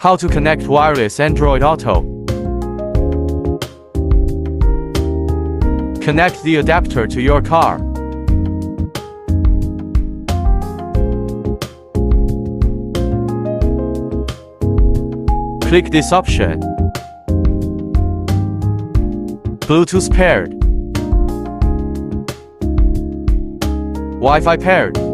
How to connect wireless Android Auto. Connect the adapter to your car. Click this option. Bluetooth paired. Wi-Fi paired.